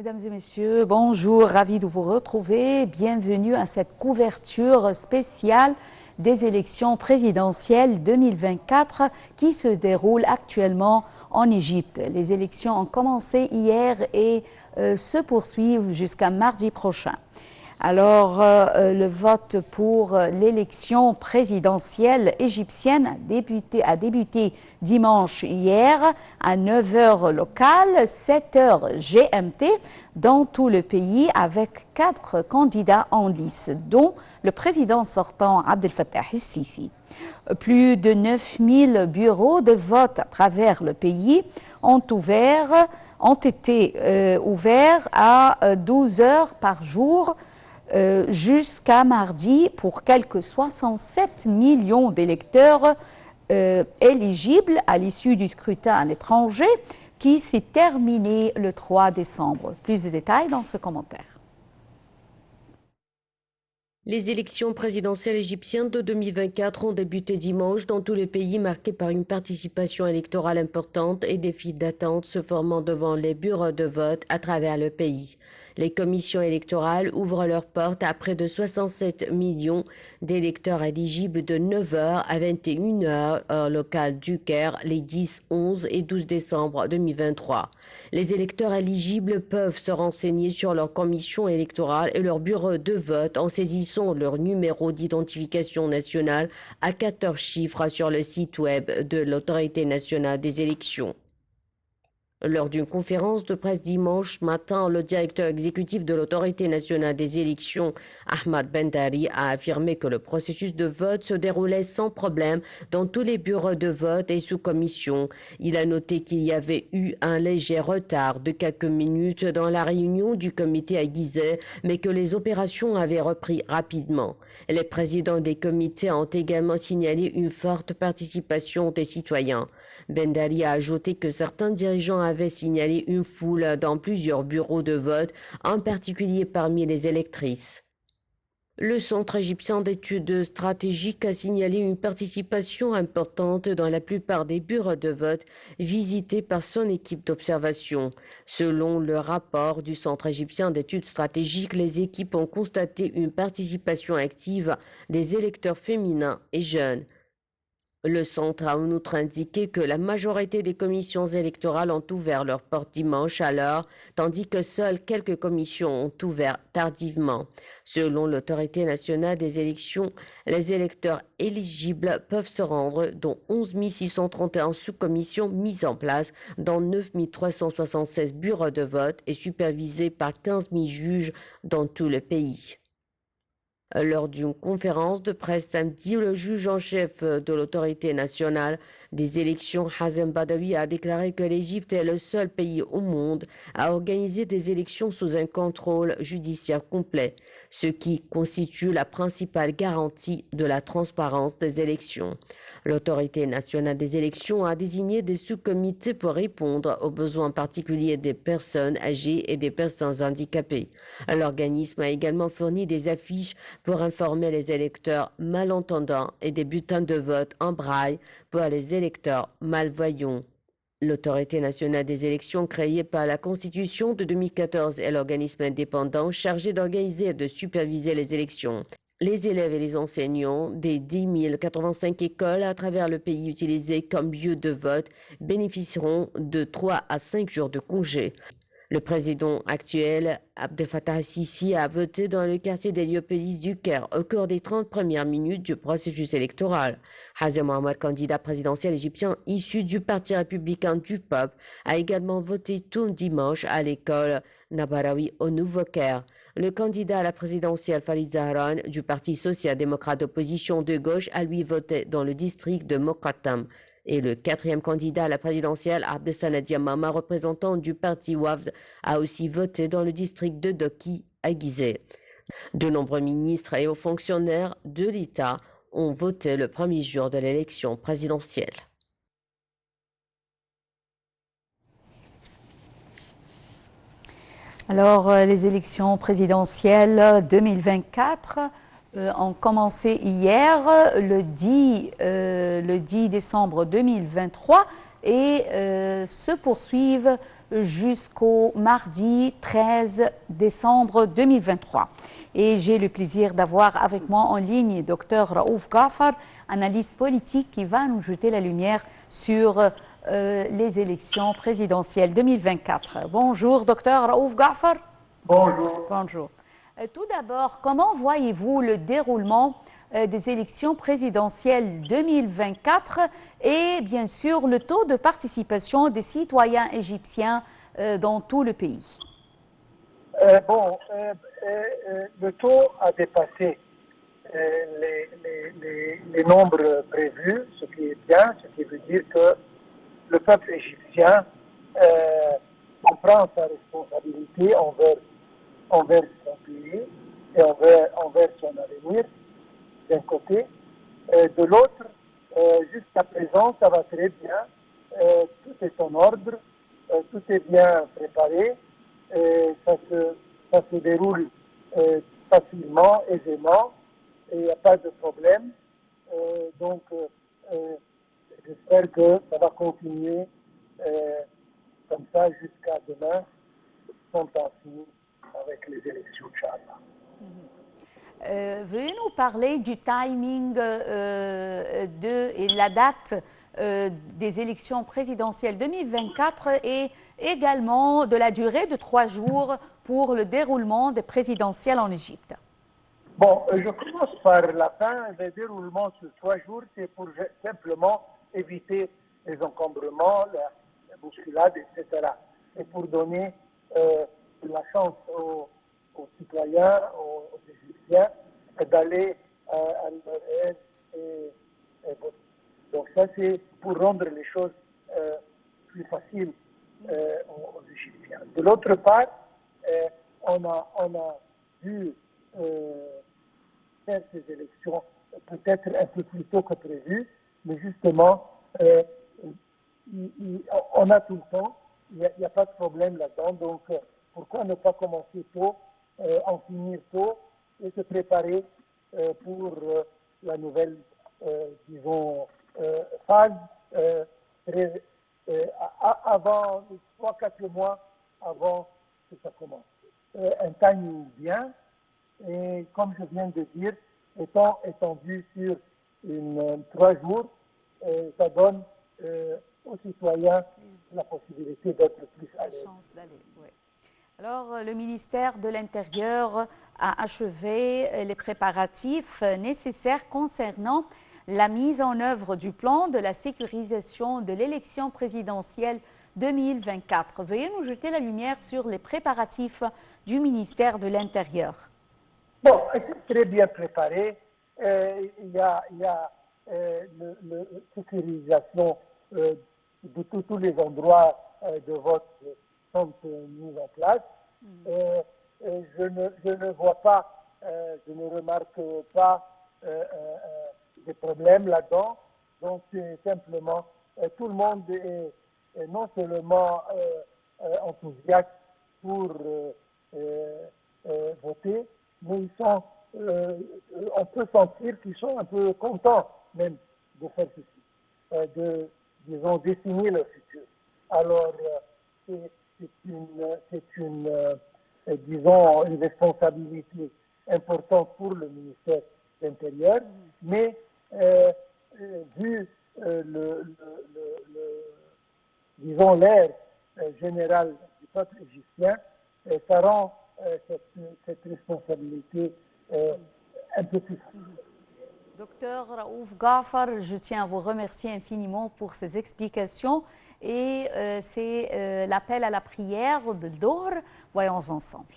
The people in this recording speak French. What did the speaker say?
Mesdames et messieurs, bonjour, ravi de vous retrouver. Bienvenue à cette couverture spéciale des élections présidentielles 2024 qui se déroulent actuellement en Égypte. Les élections ont commencé hier et se poursuivent jusqu'à mardi prochain. Alors, le vote pour l'élection présidentielle égyptienne a débuté dimanche hier à 9h locale, 7h GMT dans tout le pays avec 4 candidats en lice, dont le président sortant Abdel Fattah el-Sisi. Plus de 9000 bureaux de vote à travers le pays ont été ouverts à 12 heures par jour jusqu'à mardi pour quelques 67 millions d'électeurs éligibles à l'issue du scrutin à l'étranger qui s'est terminé le 3 décembre. Plus de détails dans ce commentaire. Les élections présidentielles égyptiennes de 2024 ont débuté dimanche dans tout le pays, marquées par une participation électorale importante et des files d'attente se formant devant les bureaux de vote à travers le pays. Les commissions électorales ouvrent leurs portes à près de 67 millions d'électeurs éligibles de 9h à 21h, heure locale du Caire, les 10, 11 et 12 décembre 2023. Les électeurs éligibles peuvent se renseigner sur leur commission électorale et leur bureau de vote en saisissant leur numéro d'identification nationale à 14 chiffres sur le site web de l'Autorité nationale des élections. Lors d'une conférence de presse dimanche matin, le directeur exécutif de l'Autorité nationale des élections, Ahmad Bendari, a affirmé que le processus de vote se déroulait sans problème dans tous les bureaux de vote et sous-commissions. Il a noté qu'il y avait eu un léger retard de quelques minutes dans la réunion du comité à Gizeh, mais que les opérations avaient repris rapidement. Les présidents des comités ont également signalé une forte participation des citoyens. Bendari a ajouté que certains dirigeants avaient signalé une foule dans plusieurs bureaux de vote, en particulier parmi les électrices. Le Centre égyptien d'études stratégiques a signalé une participation importante dans la plupart des bureaux de vote visités par son équipe d'observation. Selon le rapport du Centre égyptien d'études stratégiques, les équipes ont constaté une participation active des électeurs féminins et jeunes. Le centre a en outre indiqué que la majorité des commissions électorales ont ouvert leurs portes dimanche à l'heure, tandis que seules quelques commissions ont ouvert tardivement. Selon l'Autorité nationale des élections, les électeurs éligibles peuvent se rendre dans 11 631 sous-commissions mises en place dans 9 376 bureaux de vote et supervisés par 15 000 juges dans tout le pays. Lors d'une conférence de presse samedi, le juge en chef de l'Autorité nationale des élections, Hazem Badawi, a déclaré que l'Égypte est le seul pays au monde à organiser des élections sous un contrôle judiciaire complet, ce qui constitue la principale garantie de la transparence des élections. L'Autorité nationale des élections a désigné des sous-comités pour répondre aux besoins particuliers des personnes âgées et des personnes handicapées. L'organisme a également fourni des affiches pour informer les électeurs malentendants et des bulletins de vote en braille pour les électeurs malvoyants. L'Autorité nationale des élections, créée par la Constitution de 2014, est l'organisme indépendant chargé d'organiser et de superviser les élections. Les élèves et les enseignants des 10 085 écoles à travers le pays utilisées comme lieu de vote bénéficieront de 3 à 5 jours de congé. Le président actuel, Abdel Fattah el-Sisi, a voté dans le quartier d'Héliopolis du Caire au cours des 30 premières minutes du processus électoral. Hazem Mohamed, candidat présidentiel égyptien issu du Parti républicain du peuple, a également voté tout dimanche à l'école Nabarawi au Nouveau-Caire. Le candidat à la présidentielle Farid Zahran du Parti social-démocrate d'opposition de gauche a lui voté dans le district de Mokattam. Et le quatrième candidat à la présidentielle, Abdessalem Diamama, représentant du parti Wafd, a aussi voté dans le district de Doki à Gizeh. De nombreux ministres et hauts fonctionnaires de l'État ont voté le premier jour de l'élection présidentielle. Alors, les élections présidentielles 2024 ont commencé hier, le 10 décembre 2023, et se poursuivent jusqu'au mardi 13 décembre 2023. Et j'ai le plaisir d'avoir avec moi en ligne Dr Raouf Ghafar, analyste politique qui va nous jeter la lumière sur les élections présidentielles 2024. Bonjour Dr Raouf Ghafar. Bonjour. Bonjour. Tout d'abord, comment voyez-vous le déroulement des élections présidentielles 2024 et bien sûr le taux de participation des citoyens égyptiens dans tout le pays? Le taux a dépassé les nombres prévus, ce qui est bien, ce qui veut dire que le peuple égyptien comprend sa responsabilité envers son pays et envers son avenir, d'un côté. De l'autre, jusqu'à présent, ça va très bien. Tout est en ordre, tout est bien préparé. Ça se déroule facilement, aisément, et il n'y a pas de problème. J'espère que ça va continuer comme ça jusqu'à demain, sans temps fini avec les élections, Inch'Allah. Veuillez nous parler du timing et la date des élections présidentielles 2024 et également de la durée de 3 jours pour le déroulement des présidentielles en Égypte. Bon, je commence par la fin. Le déroulement sur 3 jours, c'est pour simplement éviter les encombrements, la bousculade, etc. Et pour donner la chance aux citoyens, aux Égyptiens, d'aller à leur aide et voter. Donc ça, c'est pour rendre les choses plus faciles aux Égyptiens. De l'autre part, on a dû faire ces élections peut-être un peu plus tôt que prévu, mais justement, on a tout le temps, il n'y a pas de problème là-dedans, donc pourquoi ne pas commencer tôt, en finir tôt et se préparer pour la nouvelle, disons, phase avant 3-4 mois avant que ça commence. Un timing bien, et comme je viens de dire, étant étendu sur 3 jours, ça donne aux citoyens la possibilité d'être plus à l'aise. Oui. Alors, le ministère de l'Intérieur a achevé les préparatifs nécessaires concernant la mise en œuvre du plan de la sécurisation de l'élection présidentielle 2024. Veuillez nous jeter la lumière sur les préparatifs du ministère de l'Intérieur. Bon, c'est très bien préparé. Il y a la sécurisation de tous les endroits de vote sont mis en place. Je ne vois pas, je ne remarque pas des problèmes là-dedans. Donc, c'est simplement, tout le monde est non seulement enthousiaste pour voter, mais on peut sentir qu'ils sont un peu contents même de faire ceci, de, disons, dessiner le futur. Alors, c'est une disons, une responsabilité importante pour le ministère de l'Intérieur, mais vu disons, l'air général du peuple égyptien, ça rend cette responsabilité un peu plus facile. Docteur Raouf Ghafar, je tiens à vous remercier infiniment pour ces explications et c'est l'appel à la prière de Dohr. Voyons ensemble.